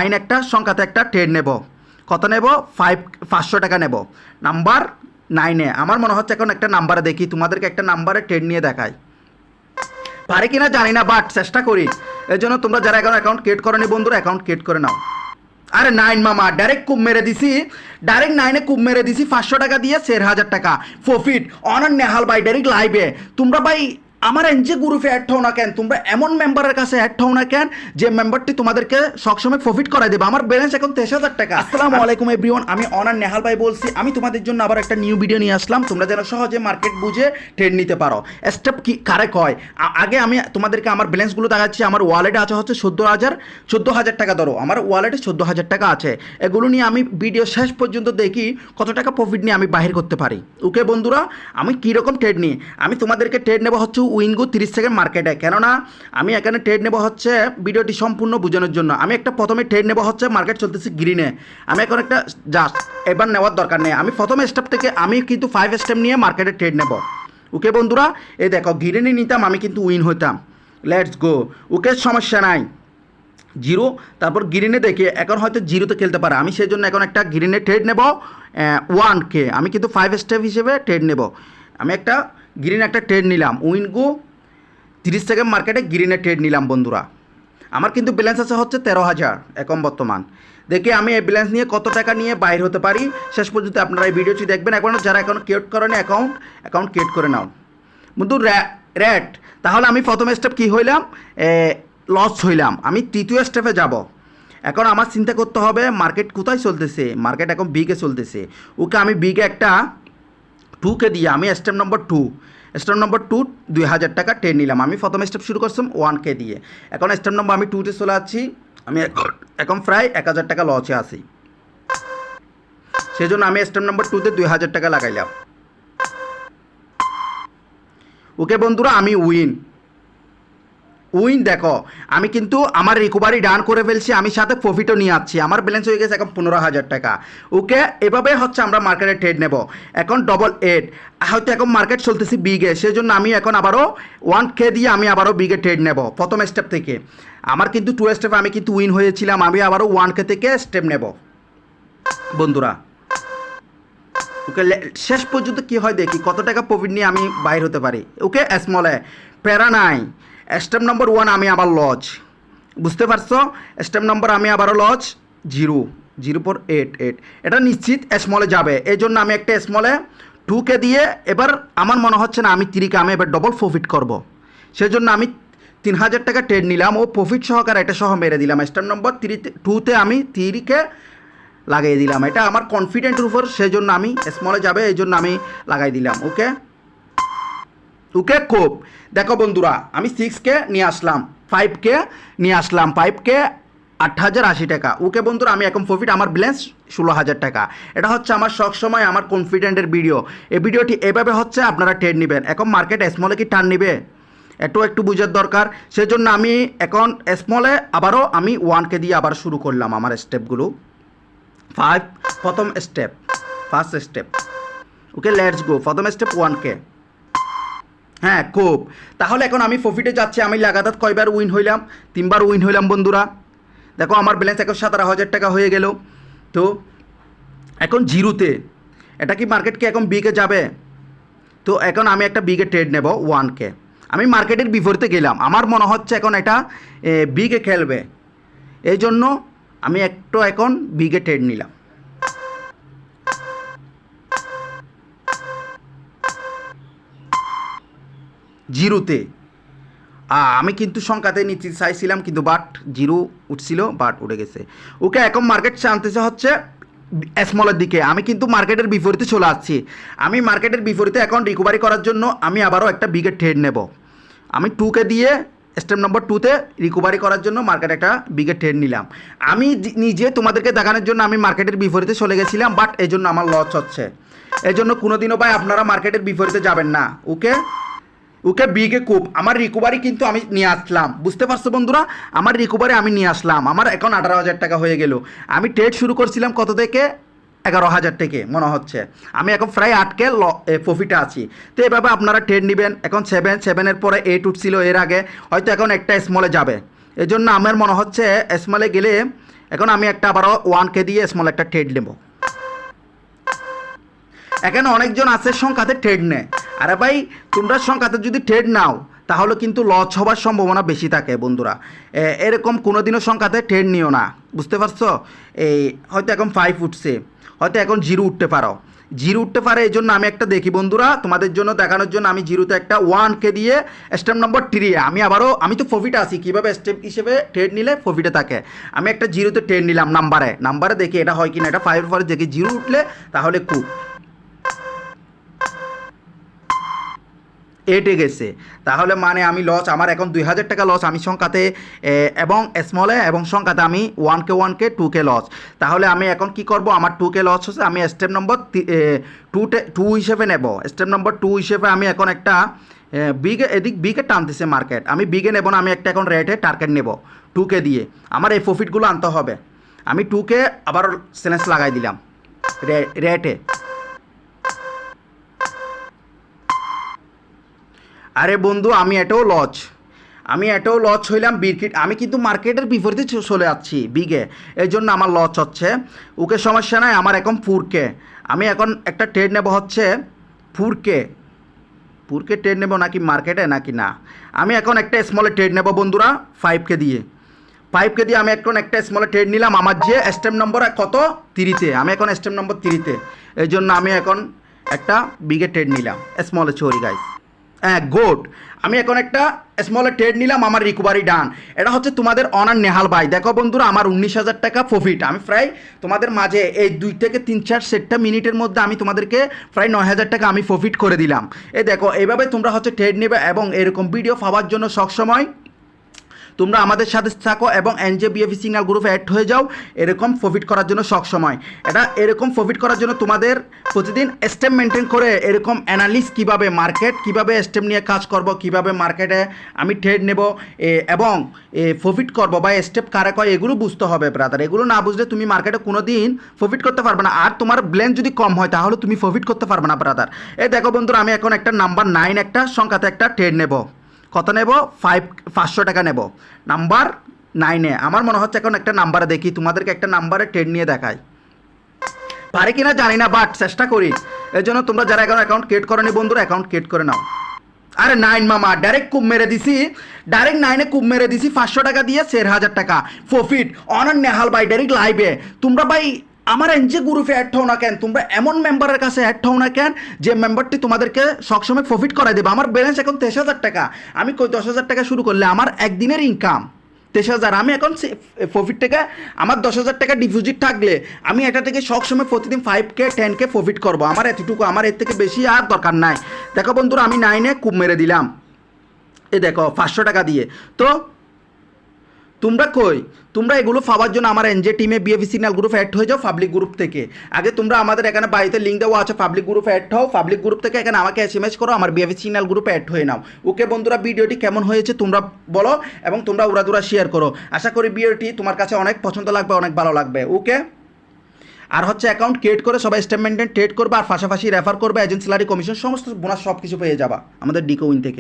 9 একটা সংখ্যাতে একটা ট্রেড নেব। কত নেব? 500 টাকা নেব নাম্বার 9-এ। আমার মনে হচ্ছে এখন একটা নাম্বারে দেখি, তোমাদেরকে একটা নাম্বারে ট্রেড নিয়ে দেখাই, পারে কিনা জানি না, বাট চেষ্টা করি। এই জন্য তোমরা যারা এখন অ্যাকাউন্ট ক্রিয়েট করনি বন্ধুরা, অ্যাকাউন্ট ক্রিয়েট করে নাও। আরে 9 মামা, ডাইরেক্ট কূপ মেরে দিছি, ডাইরেক্ট 9-এ কূপ মেরে দিছি 500 টাকা দিয়ে 4000 টাকা প্রফিট অনার নেহাল ভাই ডাইরেক্ট লাইভে। তোমরা ভাই আমার এনজে গ্রুপে অ্যাড হও না কেন, তোমরা এমন মেম্বারের কাছে অ্যাড হও না কেন যে মেম্বারটি তোমাদেরকে সবসময় প্রফিট করাই দেবে। আমার ব্যালেন্স এখন 23,000 টাকা। আসসালামু আলাইকুম এভরিওয়ান, আমি অনার নেহাল ভাই বলছি। আমি তোমাদের জন্য আবার একটা নিউ ভিডিও নিয়ে আসলাম, তোমরা যেন সহজে মার্কেট বুঝে ট্রেড নিতে পারো। স্টেপ কি কারে কয়, আগে আমি তোমাদেরকে আমার ব্যালেন্সগুলো দেখাচ্ছি। আমার ওয়ালেটে আছে হচ্ছে 14,000 টাকা। ধরো আমার ওয়ালেটে 14,000 টাকা আছে। এগুলো নিয়ে আমি ভিডিও শেষ পর্যন্ত দেখি কত টাকা প্রফিট নিয়ে আমি বাহির করতে পারি। ওকে বন্ধুরা, আমি কীরকম ট্রেড নিই, আমি তোমাদেরকে ট্রেড নেবো হচ্ছে উইনগো 30 সেকেন্ড মার্কেটে। কেননা আমি এখানে ট্রেড নেবো হচ্ছে ভিডিওটি সম্পূর্ণ বোঝানোর জন্য। আমি একটা প্রথমে ট্রেড নেবো হচ্ছে মার্কেট চলতেছে গ্রিনে। আমি এখন একটা জাস্ট এবার নেওয়ার দরকার নেই, আমি প্রথম স্টেপ থেকে আমি কিন্তু 5 স্টেপ নিয়ে মার্কেটে ট্রেড নেব। ওকে বন্ধুরা, এই দেখো গ্রিনে নিতাম আমি কিন্তু উইন হইতাম। Let's go. ওকে সমস্যা নাই। জিরো, তারপর গ্রিনে দেখে এখন হয়তো জিরোতে খেলতে পারে, আমি সেই জন্য এখন একটা গ্রিনে ট্রেড নেব 1K। আমি কিন্তু 5 স্টেপ হিসেবে ট্রেড নেব। আমি একটা গ্রিন একটা ট্রেড নিলাম, উইনগো 30 সেকেন্ড মার্কেটে গ্রিনে ট্রেড নিলাম বন্ধুরা। আমার কিন্তু ব্যালেন্স আছে হচ্ছে 13,000 এখন বর্তমান। দেখে আমি এই ব্যালেন্স নিয়ে কত টাকা নিয়ে বাইর হতে পারি, শেষ পর্যন্ত আপনারা এই ভিডিওটি দেখবেন। এখন যারা এখন ক্রিয়েট করেনি অ্যাকাউন্ট ক্রিয়েট করে নাও বন্ধু। রেট, তাহলে আমি প্রথম স্টেপ কী হইলাম, লস হইলাম। আমি তৃতীয় স্টেপে যাব। এখন আমার চিন্তা করতে হবে মার্কেট কোথায় চলতেছে। মার্কেট এখন বিকে চলতেছে। ওকে আমি বিকে একটা 2K দিয়ে আমি স্টেপ নম্বর 2 2,000 টাকা ট্রেড নিলাম। আমি প্রথম স্টেপ শুরু করছিলাম 1K দিয়ে। এখন স্টেপ নম্বর আমি 2তে চলে যাচ্ছি। আমি এখন প্রায় 1,000 টাকা লসে আছি, সেই জন্য আমি স্টেপ নম্বর 2তে 2,000 টাকা লাগাইলাম। ওকে বন্ধুরা, আমি উইন দেখো আমি কিন্তু আমার রিকভারি ডান করে ফেলছি, আমি সাথে প্রফিটও নিয়ে আসছি। আমার ব্যালেন্স হয়ে গেছে এখন 15,000 টাকা। ওকে, এভাবে হচ্ছে আমরা মার্কেটে ট্রেড নেব। এখন 888 হয়তো এখন মার্কেট চলতেছি বিগে, সেই জন্য আমি এখন আবারও 1K দিয়ে আমি আবারও বিগে ট্রেড নেব প্রথম স্টেপ থেকে। আমার কিন্তু 2 স্টেপে আমি কিন্তু উইন হয়েছিলাম, আমি আবারও 1K থেকে স্টেপ নেব বন্ধুরা। ওকে, শেষ পর্যন্ত কী হয় দেখি কত টাকা প্রফিট নিয়ে আমি বাইর হতে পারি। ওকে স্মলে প্যারা নাই। স্টেপ নম্বর 1 আমি আবার লজ, বুঝতে পারছো? স্টেপ নম্বর আমি আবারও লজ 0.88। এটা নিশ্চিত স্মলে যাবে, এই জন্য আমি একটা স্মলে 2K দিয়ে এবার আমার মনে হচ্ছে না আমি 3K আমি এবার ডবল প্রফিট করব। সেই জন্য আমি 3,000 টাকা ট্রেড নিলাম ও প্রফিট সহকারে এটা সহ মেরে দিলাম। স্টেপ নম্বর 2তে আমি 3K লাগিয়ে দিলাম। এটা আমার কনফিডেন্টের উপর, সেই জন্য আমি স্মলে যাবে এই জন্য আমি লাগাই দিলাম। ওকে খুব দেখো বন্ধুরা, আমি 6K নিয়ে আসলাম, 5K নিয়ে আসলাম, 5K 8,080 টাকা। ওকে বন্ধুরা, আমি এখন প্রফিট, আমার ব্যালেন্স 16,000 টাকা। এটা হচ্ছে আমার সবসময় আমার কনফিডেন্টের ভিডিও। এই ভিডিওটি এভাবে হচ্ছে আপনারা ট্রেড নেবেন। এখন মার্কেট স্মলে কি টার্ন নেবে একটু বোঝার দরকার, সেই জন্য আমি এখন স্মলে আবারও আমি 1K দিয়ে আবার শুরু করলাম আমার স্টেপগুলো। প্রথম step, first step. Okay let's go. প্রথম স্টেপ 1K। হ্যাঁ খুব, তাহলে এখন আমি প্রফিটে যাচ্ছি। আমি লাগাতার কয়বার উইন হইলাম, 3বার উইন হইলাম বন্ধুরা। দেখো আমার ব্যালেন্স এখন 17,000 টাকা হয়ে গেল। তো এখন জিরোতে, এটা কি মার্কেট কি এখন বিকে যাবে? তো এখন আমি একটা বিগে ট্রেড নেব 1K। আমি মার্কেটের বিপরীতে গেলাম, আমার মনে হচ্ছে এখন এটা বিগে খেলবে, এই জন্য আমি একটু এখন বিগে ট্রেড নিলাম। জিরোতে আমি কিন্তু সংখ্যাতে নিতে চাইছিলাম কিন্তু বাট জিরো উঠছিল, বাট উঠে গেছে। ওকে, এখন মার্কেট টানতেছে হচ্ছে স্মলের দিকে। আমি কিন্তু মার্কেটের বিপরীতে চলে আসছি। আমি মার্কেটের বিপরীতে এখন রিকভারি করার জন্য আমি আবারও একটা বিগে ট্রেড নেব। আমি 2K দিয়ে স্টেপ নম্বর 2তে রিকভারি করার জন্য মার্কেটে একটা বিগে ট্রেড নিলাম। আমি নিজে তোমাদেরকে দেখানোর জন্য আমি মার্কেটের বিপরীতে চলে গেছিলাম, বাট এই জন্য আমার লস হচ্ছে। এই জন্য কোনোদিনও ভাই আপনারা মার্কেটের বিপরীতে যাবেন না। ওকে বিগে খুব আমার রিকভারি কিন্তু আমি নিয়ে আসলাম, বুঝতে পারছো বন্ধুরা? আমার রিকভারি আমি নিয়ে আসলাম। আমার এখন 18,000 টাকা হয়ে গেল। আমি ট্রেড শুরু করছিলাম কত থেকে? 11,000 থেকে মনে হচ্ছে। আমি এখন প্রায় 8K প্রফিটে আছি। তো এভাবে আপনারা ট্রেড নেবেন। এখন 7-7-এর পরে 8 উঠছিল এর আগে, হয়তো এখন একটা স্মলে যাবে। এই জন্য আমার মনে হচ্ছে স্মলে গেলে এখন আমি একটা আবারও 1K দিয়ে স্মল একটা ট্রেড নেব। এখানে অনেকজন আছে সংখ্যাতে ট্রেড নেয়। আরে ভাই তোমরা সংখ্যাতে যদি ট্রেড নাও তাহলে কিন্তু লস হবার সম্ভাবনা বেশি থাকে বন্ধুরা। এরকম কোনোদিনও সংখ্যাতে ট্রেড নিও না, বুঝতে পারছো? এই হয়তো এখন 5 উঠছে, হয়তো এখন 0 উঠতে পারো, 0 উঠতে পারে। এই জন্য আমি একটা দেখি বন্ধুরা, তোমাদের জন্য দেখানোর জন্য আমি 0তে একটা 1K দিয়ে স্টেপ নম্বর 3 আমি তো প্রফিটে আসি, কীভাবে স্টেপ হিসেবে ট্রেড নিলে প্রফিটে থাকে। আমি একটা 0তে ট্রেড নিলাম নাম্বারে দেখি এটা হয় কিনা। এটা 5 পরে দেখি 0 উঠলে তাহলে খুব এটে গেছে, তাহলে মানে আমি লস, আমার এখন 2000 টাকা লস আমি সংখ্যাতে এবং স্মলে এবং সংখ্যাতে আমি 1K 2K লস। তাহলে আমি এখন কি করব, আমার 2K লস হচ্ছে, আমি স্টেপ নম্বর 2 হিসেবে নেব। স্টেপ নম্বর 2 হিসেবে আমি এখন একটা বিগে টানতেছে মার্কেট, আমি বিগে নেব না, আমি একটা এখন রেটে টার্গেট নেব 2K দিয়ে। আমার এই প্রফিটগুলো আনতে হবে। আমি 2K আবার সেলেন্স লাগাই দিলাম রেটে। আরে বন্ধু আমি এটাও লস হইলাম বিরকিট। আমি কিন্তু মার্কেটের বিপরীতে চলে যাচ্ছি বিগে, এই জন্য আমার লস হচ্ছে। ওকে সমস্যা নাই, আমার এখন 4K। আমি এখন একটা ট্রেড নেব হচ্ছে 4K ট্রেড নেব নাকি মার্কেটে নাকি না। আমি এখন একটা স্মলে ট্রেড নেব বন্ধুরা 5K দিয়ে আমি এখন একটা স্মলে ট্রেড নিলাম। আমার যে স্টেপ নম্বর কত 3তে, আমি এখন স্টেপ নম্বর 3তে, এই জন্য আমি এখন একটা বিগে ট্রেড নিলাম স্মলে। Sorry guys, good. আমি এখন একটা স্মলে ট্রেড নিলাম, আমার রিকভারি ডান। এটা হচ্ছে তোমাদের অনার নেহাল ভাই। দেখো বন্ধুরা আমার 19,000 টাকা প্রফিট। আমি প্রায় তোমাদের মাঝে এই 2 থেকে 3-4 সেটটা মিনিটের মধ্যে আমি তোমাদেরকে প্রায় 9,000 টাকা আমি প্রফিট করে দিলাম। এই দেখো এইভাবে তোমরা হচ্ছে ট্রেড নেবে এবং এরকম ভিডিও পাওয়ার জন্য সবসময় তোমরা আমাদের সাথে থাকো এবং NJBFE সিগন্যাল গ্রুপে অ্যাড হয়ে যাও এরকম প্রফিট করার জন্য সবসময়। এরকম প্রফিট করার জন্য তোমাদের প্রতিদিন স্টেপ মেনটেন করে এরকম অ্যানালিস কীভাবে মার্কেট, কীভাবে স্টেপ নিয়ে কাজ করব, কীভাবে মার্কেটে আমি ট্রেড নেব এবং প্রফিট করব বা স্টেপ কারে কয় এগুলো বুঝতে হবে ব্রাদার। এগুলো না বুঝলে তুমি মার্কেটে কোনো দিন প্রফিট করতে পারবে না। আর তোমার ব্লেন যদি কম হয় তাহলে তুমি প্রফিট করতে পারবে না ব্রাদার। এই দেখো বন্ধুরা আমি এখন একটা নাম্বার 9 একটা সংখ্যাতে একটা ট্রেড নেব। কত নেব? 500 টাকা নেব নাম্বার 9-এ। আমার মনে হচ্ছে এখন একটা নাম্বারে দেখি, তোমাদেরকে একটা নাম্বারে ট্রেড নিয়ে দেখাই, পারে কিনা জানি না, বাট চেষ্টা করি। এই জন্য তোমরা যারা এখন অ্যাকাউন্ট ক্রিয়েট করোনি বন্ধুরা অ্যাকাউন্ট ক্রিয়েট করে নাও। আরে 9 মামা ডাইরেক্ট কূপ মেরে দিছি, ডাইরেক্ট 9-এ কূপ মেরে দিছি 500 টাকা দিয়ে 4,000 টাকা প্রফিট অনার নেহাল ভাই ডাইরেক্ট লাইভে। তোমরা ভাই আমার এনজে গ্রুপে অ্যাড হও না কেন, তোমরা এমন মেম্বারের কাছে অ্যাড হও না কেন যে মেম্বারটি তোমাদেরকে সবসময় প্রফিট করাই দেবে। আমার ব্যালেন্স এখন 23,000 টাকা। আমি 10,000 টাকা শুরু করলে আমার একদিনের ইনকাম 23,000। আমি এখন প্রফিট থেকে আমার 10,000 টাকা ডিপোজিট থাকলে আমি এটা থেকে সবসময় প্রতিদিন 5K 10K প্রফিট করবো। আমার এতটুকু, আমার এর থেকে বেশি আর দরকার নাই। দেখো বন্ধুরা আমি 9-এ কূপ মেরে দিলাম, এ দেখো 500 টাকা দিয়ে। তো তোমরা এগুলো পাওয়ার জন্য আমার এনজে টিমে বিএফি সিগন্যাল গ্রুপে অ্যাড হয়ে যাও পাবলিক গ্রুপ থেকে। আগে তোমরা আমাদের এখানে বাড়িতে লিঙ্ক দেওয়া আছে, পাবলিক গ্রুপে অ্যাড হও, পাবলিক গ্রুপ থেকে এখানে আমাকে SMS করো, আমার বিএফি সিগন্যাল গ্রুপে অ্যাড হয়ে নাও। ওকে বন্ধুরা ভিডিওটি কেমন হয়েছে তোমরা বলো এবং তোমরা উড়াদুরা শেয়ার করো। আশা করি ভিডিওটি তোমার কাছে অনেক পছন্দ লাগবে, অনেক ভালো লাগবে। ওকে, আর হচ্ছে অ্যাকাউন্ট ক্রিয়েট করে সবাই স্টেটমেন্ট ট্রেড করবে আর পাশাপাশি রেফার করবে, এজেন্ট স্যালারি কমিশন সমস্ত বোনাস সব কিছু পেয়ে যাবা আমাদের ডিকো উইন থেকে।